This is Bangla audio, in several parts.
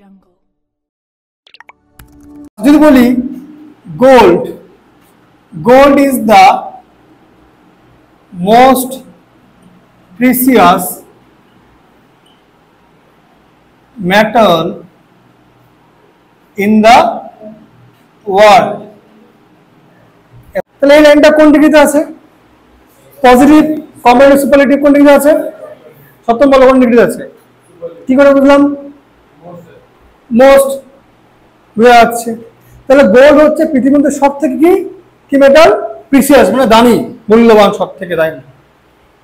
jungle. যদি বলি gold, gold is the most precious metal in the world. তাহলে এই লাইনটা কোন ডিগ্রিতে আছে? পজিটিভ, কম্পারেটিভ, সুপারলেটিভ কোন ডিগ্রিতে আছে? সপ্তম বল কোন ডিগ্রিতে আছে? কি করে বুঝলাম? মোস্ট বুঝা যাচ্ছে। তাহলে গোল্ড হচ্ছে পৃথিবীর মধ্যে সব থেকে কি মেটাল? প্রিসিয়াস, মানে দামি, মূল্যবান, সব থেকে দামি।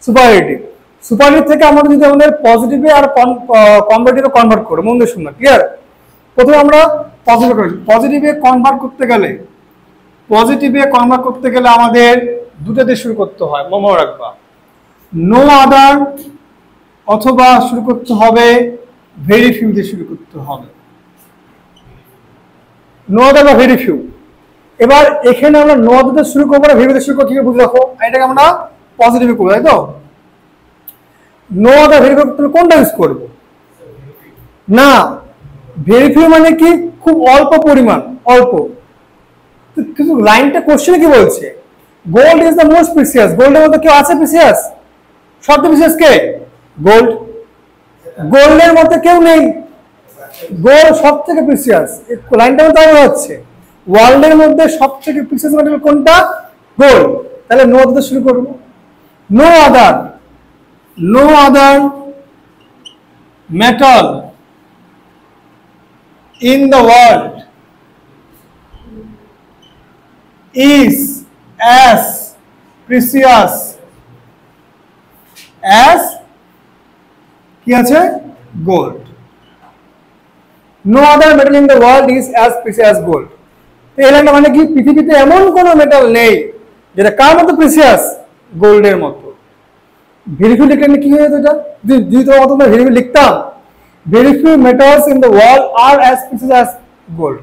সুপারলেটিভ, সুপারলেটিভ থেকে আমরা যদি আমাদের পজিটিভে আর কনভার্টিভে কনভার্ট করি, মন দিয়ে শুনলাম, ক্লিয়ার? প্রথমে আমরা পজিটিভে কনভার্ট করতে গেলে আমাদের দুটো দিয়ে শুরু করতে হয়, মনে রাখবা। নো আদার অথবা শুরু করতে হবে ভেরি ফিউ দিয়ে শুরু করতে হবে। নো আদার বা ভেরি ফিউ। এবার এখানে আমরা নো আদার দিয়ে শুরু করবো না ভেরি দিয়ে শুরু করবো, কি বুঝে রাখো, এটাকে আমরা পজিটিভে করবো, তাই তো? নো আদার ভেরি করতে কোনটা ইউজ করবো? না, ভেরি ফিউ মানে কি? খুব অল্প পরিমাণ, অল্প। কিন্তু লাইনটা কোশ্চেনে কি বলছে? Gold is the most precious. গোল্ডের মধ্যে কেউ আছে প্রিসিয়াস? সবচেয়ে প্রিসিয়াস কে? গোল্ড। গোল্ডের মধ্যে কেউ নেই, গোল্ড সব থেকে প্রিসিয়াস। লাইনটা তাই হচ্ছে ওয়ার্ল্ডের মধ্যে সব থেকে প্রিসিয়াস মেটাল কোনটা? গোল্ড। তাহলে নো আদার শুরু করব। No other metal in the world is as precious as কি আছে? gold. No other metal in the world is as precious as gold. তো এই লাইনটা মানে কি? পৃথিবীতে এমন কোন মেটাল নেই যেটা কার মতো প্রিসিয়াস? গোল্ডের মতো। ভেরি ফিউ লিখলে কি হয়ে যেত? এটা যদি তোমার মতো ভেরি ফিউ লিখতাম, very few metals in the world are as precious as gold,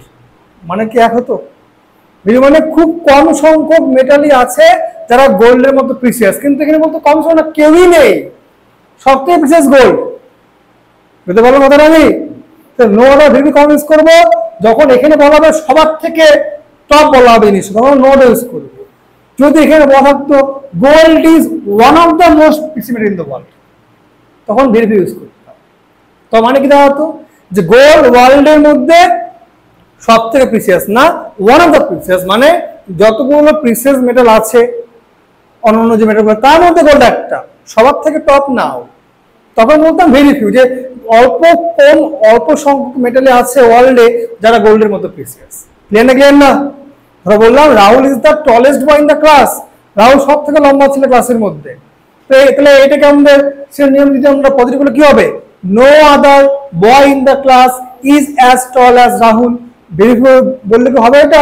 মানে কি এক হতো? মানে খুব কম সংখ্যক মেটালই আছে যারা গোল্ডের মতো প্রিসিয়াস, কিন্তু এখানে বলতে কম সংখ্যক কেউই নেই, সবথেকে প্রিসিয়াস গোল্ড। বুঝতে পারলো কথাটা? আমি নো আদার ভেরি কম ইউজ করবো যখন এখানে বলা হবে সবার থেকে টপ বলা হবে জিনিস, তখন নো আদার ইউজ করবো। যদি এখানে বলা থাকতো gold is one of the most precious metal in the world, তখন ভেরি ফিউ ইউজ করবো। তো মানে কি দাঁড়াতো? যে গোল্ড ওয়ার্ল্ডের মধ্যে সব থেকে প্রিসিয়াস না, ওয়ান অফ দ্য প্রিসিয়াস, মানে যতগুলো প্রিসিয়াস মেটাল আছে অন্যান্য যে মেটালগুলো তার মধ্যে গোল্ড একটা, সবার থেকে টপ নাও। তখন বলতাম ভেরি ফিউ, যে অল্প সংখ্যক মেটালে আছে ওয়ার্ল্ডে যারা গোল্ডের মতো প্রিসিয়াস। ক্লিয়ার না? ধরো বললাম Rahul is the tallest boy in the class, Rahul সব থেকে লম্বা ছিল ক্লাসের মধ্যে। তো তাহলে এটাকে আমাদের সে নিয়ম যদি আমরা পজিটিভ বলে কি হবে? No other boy in the class is as tall as Rahul. Very few বললে কি হবে এটা?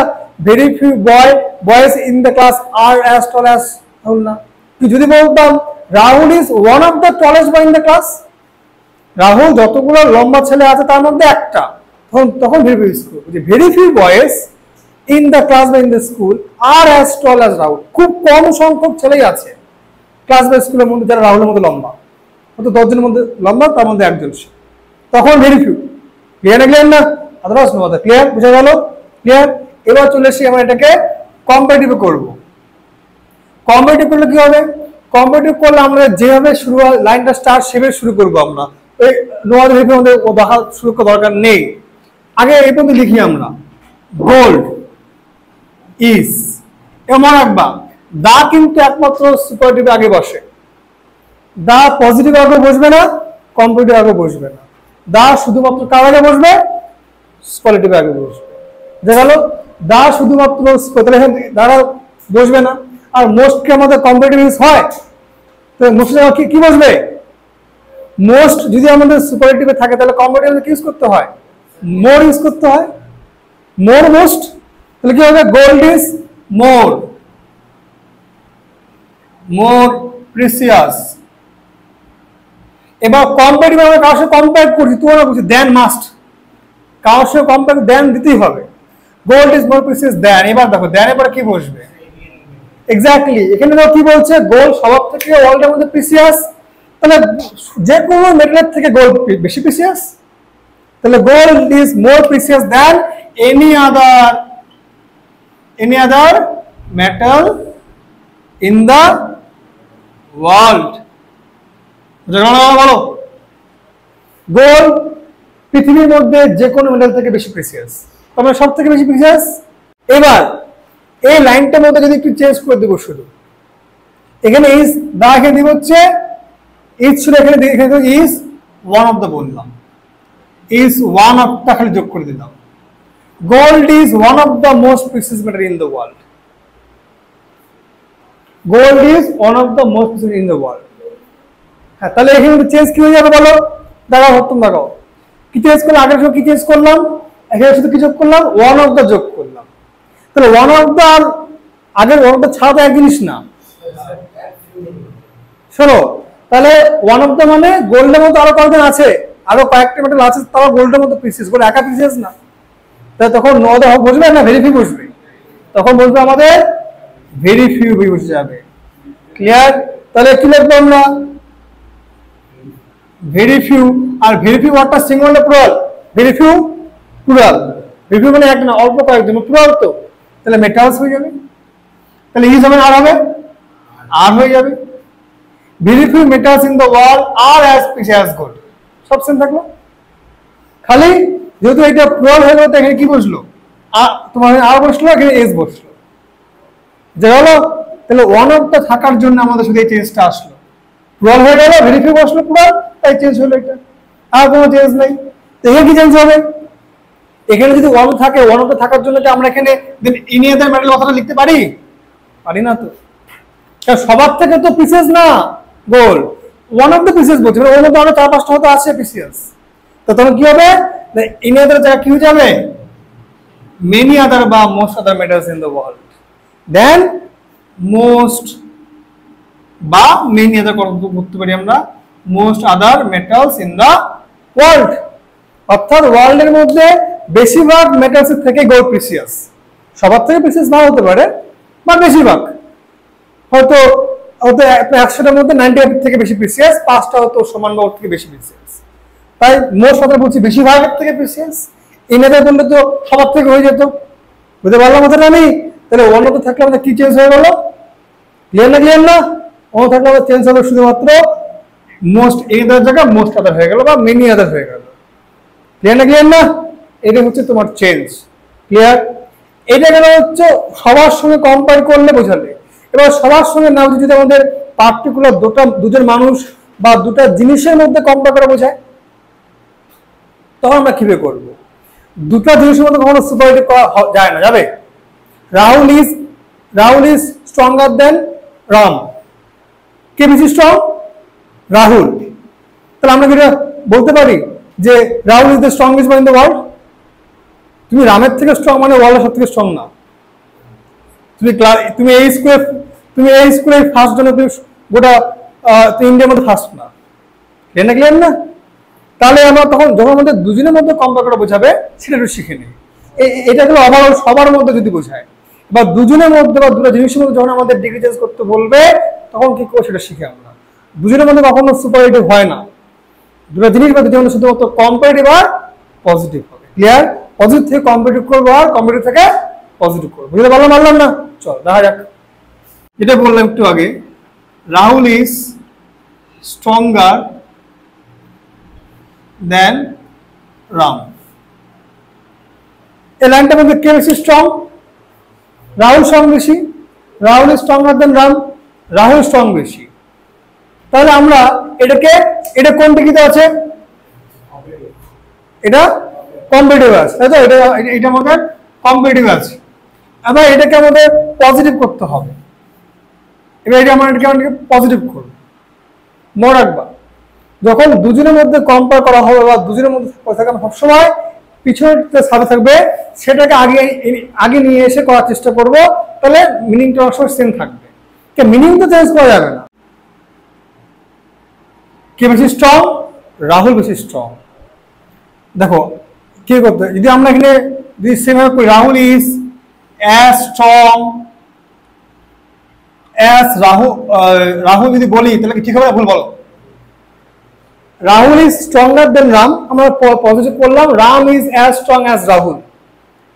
Very few boys in the class are as tall as Rahul না। কি যদি বলতাম Rahul is one of the tallest boy in the class, Rahul যতগুলো লম্বা ছেলে আছে তার মধ্যে একটা, তখন very few স্কুল, যে very few boys in the class বা in the school are as tall as Rahul. খুব কম সংখ্যক ছেলেই আছে ক্লাস বা স্কুলের মধ্যে যারা রাহুলের মতো লম্বা, হয়তো 10 জনের মধ্যে লম্বা, তার মধ্যে একজন সে, তখন ভেরি ফিউ। ক্লিয়ার না? Otherwise no other. ক্লিয়ার? বুঝা গেল? ক্লিয়ার? এবার চলে এসে আমরা এটাকে কম্পারেটিভ করব। কম্পারেটিভ করলে কি হবে? কম্পারেটিভ করলে আমরা যেভাবে শুরু লাইনটা স্টার্ট সেভাবে শুরু করব। আমরা এই নো আদার ভেবে আমাদের দেখা শুরু করার দরকার নেই। আগে এই পর্যন্ত লিখি আমরা গোল্ড ইজ, এমন রাখবা দা কিন্তু একমাত্র সুপারলেটিভ আগে বসে, দা পজিটিভ আগে বসবে না, কম্পারেটিভ আগে বসবে না। দা শুধুমাত্র কার আগে বসবে? সুপারলেটিভ আগে বসবে। দেখা গেল দা শুধুমাত্র দ্বারা বসবে না। আর মোস্ট কে আমাদের কম্পারেটিভ ইউজ হয়, তো মোস্ট কি বসবে? মোস্ট যদি আমাদের সুপারলেটিভে থাকে তাহলে কম্পারেটিভ কি ইউজ করতে হয়? মোর ইউজ করতে হয়। মোর মোস্ট, তাহলে কি হবে? Gold is more precious. এবার কম্পারেটিভ আমরা কারোর সাথে কম্পেয়ার করছি, তুলনা করছি, দেন মাস্ট, কারোর সাথে কম্পেয়ার দেন দিতেই হবে। গোল্ড ইজ মোর প্রিসিয়াস দেন। এবার দেখো দেন এবার কি বসবে? এক্স্যাক্টলি এখানে দেখো কি বলছে? গোল্ড সবার থেকে ওয়ার্ল্ডের মধ্যে প্রিসিয়াস, তাহলে যে কোনো মেটালের থেকে গোল্ড বেশি প্রিসিয়াস। তাহলে gold is more precious than any other metal in the world. বলো, গোল্ড পৃথিবীর মধ্যে যে কোনো মেটাল থেকে বেশি প্রিসিয়াস, তবে সব থেকে বেশি প্রিসিয়াস। এবার এই লাইনটার মধ্যে যদি একটু চেঞ্জ করে দেবো, শুধু এখানে ইজ দা এখানে দিব হচ্ছে ইজ, শুধু এখানে ইজ ওয়ান অফ দ্য বললাম, ইজ ওয়ান অফ দ্য খালি যোগ করে দিলাম। Gold is one of the most precious metal in the world. Gold is one of the most precious in the world. হ্যাঁ, তাহলে এখানে চেঞ্জ কি হয়ে যাবে বলো, দেখাও হত্যম দেখাও। কি চেঞ্জ করলাম, আগের সময় কি চেঞ্জ করলাম, এখানে শুধু কি যোগ করলাম, ওয়ান অফ দ্য যোগ করলাম। তাহলে ওয়ান অফ দ্য আর আগের ওয়ান অফ দ্য ছাড়া তো এক জিনিস না। শোনো, তাহলে ওয়ান অফ দ্য মানে গোল্ডের মতো আরো কয়েকজন আছে, আরো কয়েকটা মেটাল আছে, তারা গোল্ডের মতো প্রিসিয়াস, গোল্ড একা প্রিসিয়াস না। তাহলে তখন নো আদার বসবে না, ভেরি ফিউ বসবে, তখন বলবে আমাদের ভেরি ফিউ বসে যাবে। ক্লিয়ার? তাহলে কি লিখবো আমরা, very few. Are very few ওয়ার্ডটা সিঙ্গুলার না plural? Very few plural, very few মানে একটা না, অল্প কয়েকজন, প্লুরাল তো, তাহলে মেটালস হয়ে যাবে। তাহলে ইজ হবে আর হবে আর হয়ে যাবে। Very few metals in the world আর অ্যাজ প্রিসিয়াস অ্যাজ গোল্ড। সব সেম থাকলো, খালি যেহেতু এটা প্লুরাল হয়ে গেল, এখানে কি বসলো, তোমার আর বসলো, এখানে এজ বসলো, যে হলো। তাহলে ওয়ান অফ দ্য থাকার জন্য আমাদের শুধু এই চেঞ্জটা আসলো, প্লুরাল হয়ে গেল, ভেরি ফিউ বসলো প্লুরাল, তাই চেঞ্জ হলো এটা, আর কোনো চেঞ্জ নাই। তো এখানে কি চেঞ্জ হবে, এখানে যদি ওয়ান থাকে, ওয়ান অফ দ্য থাকার জন্য কি আমরা এখানে এনি আদার মেটাল কথাটা লিখতে পারি? পারি না তো, সবার থেকে তো প্রিসিয়াস না gold, one of the precious বলছে, ওর মধ্যে আরো 4-5টা হয়তো আছে প্রিসিয়াস। তো তখন কি হবে, এনি আদার জায়গা কি হয়ে যাবে, মেনি আদার বা most other metals in the world, then most বা মেনি আদার করতে পারি আমরা, most other metals in the world. অর্থাৎ ওয়ার্ল্ডের মধ্যে বেশিরভাগ মেটালস থেকে গোল্ড প্রিসিয়াস, সবার থেকে প্রিসিয়াস না হতে পারে, বা বেশিরভাগ হয়তো 100টার মধ্যে 98 থেকে বেশি প্রিসিয়াস, 5টা হয়তো সমান বা ওর থেকে বেশি প্রিসিয়াস। তাই মোস্ট কথা বলছি বেশিরভাগের থেকে প্রিসিয়াস, ইনাদের বললে তো সবার থেকে হয়ে যেত। বুঝতে পারলাম কথাটা আমি? তাহলে অন্য তো থাকলে আমাদের কি চেঞ্জ হয়ে গেল, ক্লিয়ার না? ক্লিয়ার না? অন্য থাকলে আমাদের চেঞ্জ হবে শুধুমাত্র মোস্ট এদার জায়গা মোস্ট আদার হয়ে গেল, বা মেনি আদার হয়ে গেল। ক্লিয়ার না? ক্লিয়ার না? এটা হচ্ছে তোমার চেঞ্জ। ক্লিয়ার? এটা গেল হচ্ছে সবার সঙ্গে কম্পেয়ার করলে বোঝালে। এবার সবার সঙ্গে না যদি আমাদের পার্টিকুলার দুজন মানুষ বা দুটা জিনিসের মধ্যে কম্পেয়ার করা বোঝায়, তখন আমরা কিভাবে করবো? দুটা জিনিসের মধ্যে কখনো সুপারিটি করা যায় না, যাবে? Rahul is stronger than Ram. কে বেশি স্ট্রং? রাহুল। তাহলে আমরা কি বলতে পারি যে Rahul is the strongest man in the world? তুমি রামের থেকে স্ট্রং মানে ওয়ার্ল্ডের সব থেকে স্ট্রং না। তুমি এই স্কুলে ফার্স্ট জন্য তুমি গোটা ইন্ডিয়ার মধ্যে ফার্স্ট না। ক্লিয়ার না? ক্লিয়ার না? তাহলে আমরা তখন যখন আমাদের দুজনের মধ্যে কম্পেয়ার করা বোঝাবে, সেটা একটু শিখে নিই। এটা হলো ওভারঅল সবার মধ্যে যদি বোঝায়, বা দুজনের মধ্যে বা দুটো জিনিসের মধ্যে যখন আমাদের ডিগ্রি চেঞ্জ করতে বলবে, তখন কি করবো সেটা শিখে আমরা। দুজনের মধ্যে কখনো সুপারলেটিভ হয় না, দুটো জিনিস বা দুজনের শুধুমাত্র কম্পারেটিভ আর পজিটিভ হবে। ক্লিয়ার? পজিটিভ থেকে কম্পারেটিভ করবো আর কম্পারেটিভ থেকে পজিটিভ করবো। বুঝতে পারলাম? পারলাম না? চল দেখা যাক। যেটা বললাম একটু আগে, Rahul is stronger than Ram. এই লাইনটার মধ্যে কে বেশি স্ট্রং? রাহুল স্ট্রং বেশি। Rahul is stronger than Ram, Rahul strong বেশি। তাহলে আমরা এটা কোন ডিগ্রিতে আছে? এটা কম্পিটিটিভ আছে, তাই তো? এটা আমাদের কম্পিটিটিভ আছে। এবার এটাকে আমাদের পজিটিভ করতে হবে। এবার এটা আমরা পজিটিভ করব। মনে রাখবা, যখন দুজনের মধ্যে কম্পেয়ার করা হবে বা দুজনের মধ্যে সবসময় পিছনের সাথে থাকবে, সেটাকে আগে নিয়ে এসে করার চেষ্টা করব, তাহলে মিনিংটা অবশ্যই সেম থাকবে। মিনিং তো চেঞ্জ করা যাবে না। কে বেশি স্ট্রং? রাহুল বেশি স্ট্রং। দেখো কি করতে, যদি আমরা এখানে যদি সেভাবে করি, Rahul is as strong as Rahul যদি বলি, তাহলে কি ঠিক হবে না ভুল বলো? Rahul is stronger than Ram, আমরা পজিটিভ করলাম, Ram is as strong as Rahul.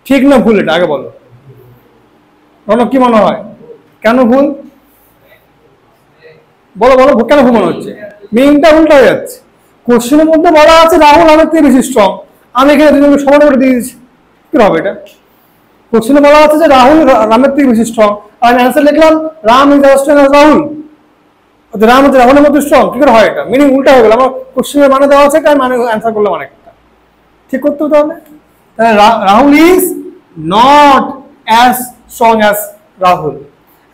ঠিক না ভুল এটা আগে বলো, কি মনে হয় কেন ভুল? বলো বলো কেন ভুল মনে হচ্ছে? মিনিংটা উল্টা হয়ে যাচ্ছে। কোশ্চেনের মধ্যে বলা আছে রাহুল রামের থেকে বেশি স্ট্রং, আমি এখানে দুজনকে সমান করে দিয়ে দিচ্ছি, কি হবে এটা? কোশ্চেনে বলা আছে যে রাহুল রামের থেকে বেশি স্ট্রং, আর আমি অ্যান্সার লিখলাম Ram is as strong as Rahul. Ram হচ্ছে রাহুলের মধ্যে স্ট্রং, কি করে হয় এটা? মিনিং উল্টা হয়ে গেল, আমার কোশ্চেনের মানে দেওয়া আছে তাই মানে অ্যান্সার করলাম অনেকটা। ঠিক করতে হতে হবে। তাহলে Rahul is not as strong as Rahul,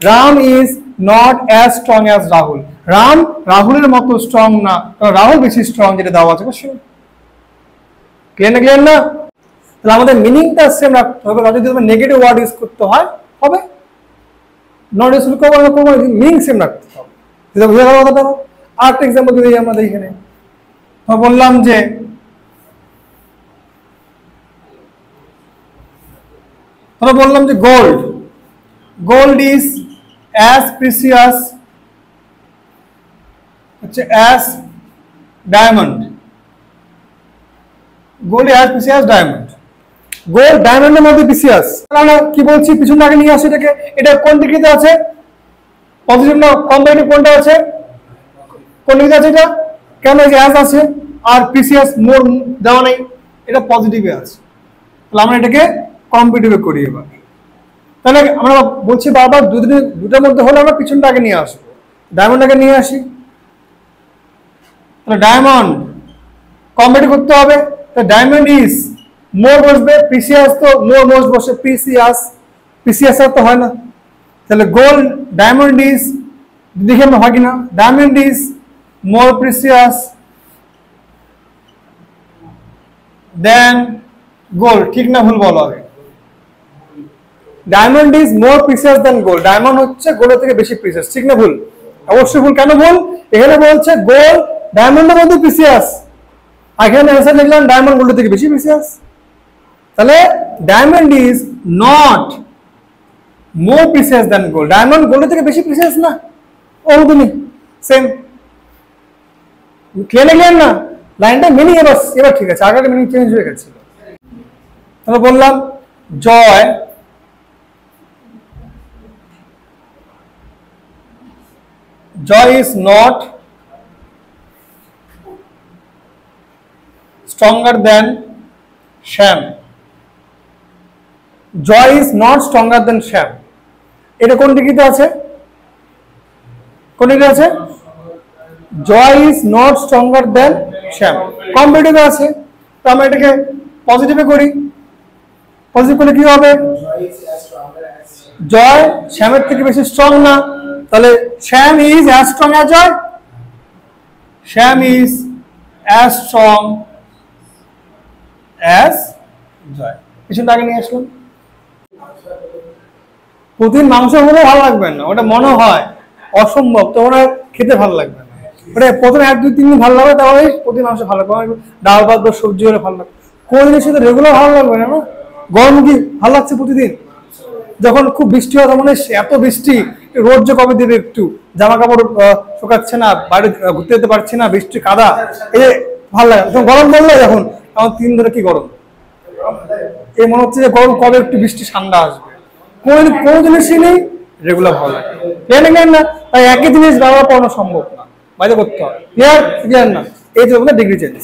Ram is not as strong as Rahul, Ram রাহুলের মতো স্ট্রং না, কারণ রাহুল বেশি স্ট্রং, যেটা দেওয়া আছে কোশ্চেন। ক্লিয়ার না? ক্লিয়ার না? তাহলে আমাদের মিনিংটা সেম রাখতে হবে, যদি তুমি নেগেটিভ ওয়ার্ড ইউজ করতে হয় হবে, নট ইউজ করবো, মিনিং সেম রাখতে হবে। বুঝে গেল কথাটা? আর একটা এক্সাম্পল যদি আমাদের এখানে বললাম যে গোল্ড ইজ অ্যাজ প্রিসিয়াস হচ্ছে as diamond, gold as precious diamond, gold ডায়মন্ডের মধ্যে প্রিসিয়াস। আমরা কি বলছি, পিছনে আগে নিয়ে আসি এটাকে, এটা কোন ডিগ্রিতে আছে? পজিটিভ না কম্পারেটিভ কোনটা আছে? কোন ডিগ্রিতে আছে এটা? কেন এই যে অ্যাজ আছে আর প্রিসিয়াস মোর দেওয়া নেই, এটা পজিটিভে আছে, তাহলে আমরা এটাকে কম্পিটিভে করি। এবার তাহলে আমরা বলছি বারবার দুটোর মধ্যে হলে আমরা পিছনটা আগে নিয়ে আসবো, ডায়মন্ডটাকে নিয়ে আসি, তাহলে ডায়মন্ড কম্পিটিভ করতে হবে, তো ডায়মন্ড ইজ মোর বসবে, প্রিসিয়াস তো মোর মোর বসে, প্রিসিয়াস আর তো হয় না, তাহলে গোল্ড ডায়মন্ড ইজ, দেখি আমরা হয় কিনা, diamond is more precious than gold. ঠিক না ভুল বলো আগে? Diamond is more precious than gold, diamond হচ্ছে গোল্ডের থেকে বেশি প্রিসিয়াস। ঠিক না ভুল? অবশ্যই ভুল। কেন ভুল? এখানে বলছে গোল্ড ডায়মন্ডের মধ্যে প্রিসিয়াস, আর এখানে অ্যান্সার লিখলাম ডায়মন্ড গোল্ডের থেকে বেশি প্রিসিয়াস, তাহলে diamond is not more precious than gold, diamond গোল্ডের থেকে বেশি প্রিসিয়াস না, ও তুমি সেম। ক্লিয়ার না? লাইনটা মিনিং এবার ঠিক আছে, আগের মিনিং চেঞ্জ হয়ে গেছিল। তাহলে বললাম জয় is not stronger than Sham. Joy is not stronger than Sham. এটা কোন ডিগ্রিতে আছে? কোন ডিগ্রিতে আছে? Joy is not stronger than Sham. Competitive আছে, তো আমরা এটাকে পজিটিভে করি, পজিটিভ করলে কি হবে? জয় শ্যামের থেকে বেশি স্ট্রং না, তাহলে Shyam is as strong as Joy, Shyam is as strong as Joy. পিছনটা আগে নিয়ে আসলাম। প্রতিদিন মাংস হলে ভালো লাগবে না, ওটা মনে হয় অসম্ভব, তো ওরা খেতে ভালো লাগবে না, ওটা প্রথমে 1-2-3 দিন ভালো লাগবে, তাহলে প্রতিদিন মাংস ভালো লাগবে, ডাল ভাত বা সবজি হলে ভালো লাগবে, কোন জিনিস রেগুলার ভালো লাগবে না। গরম কি ভালো লাগছে প্রতিদিন? যখন খুব বৃষ্টি হয় তখন এত বৃষ্টি, রোদ যে কবে দেবে, একটু জামা কাপড় শুকাচ্ছে না, বাইরে ঘুরতে যেতে পারছি না, বৃষ্টি কাদা, এই ভালো লাগে। যখন গরম পড়লো এখন 3 ধরে কি গরম, এই মনে হচ্ছে যে গরম কবে একটু বৃষ্টি ঠান্ডা আসবে, কোন জিনিসই নেই রেগুলার ভালো লাগে। ক্লিয়ার না? তাই একই জিনিস ব্যবহার করানো সম্ভব না, বাইরে করতে হবে। ক্লিয়ার না? এই যে ডিগ্রি চেঞ্জ।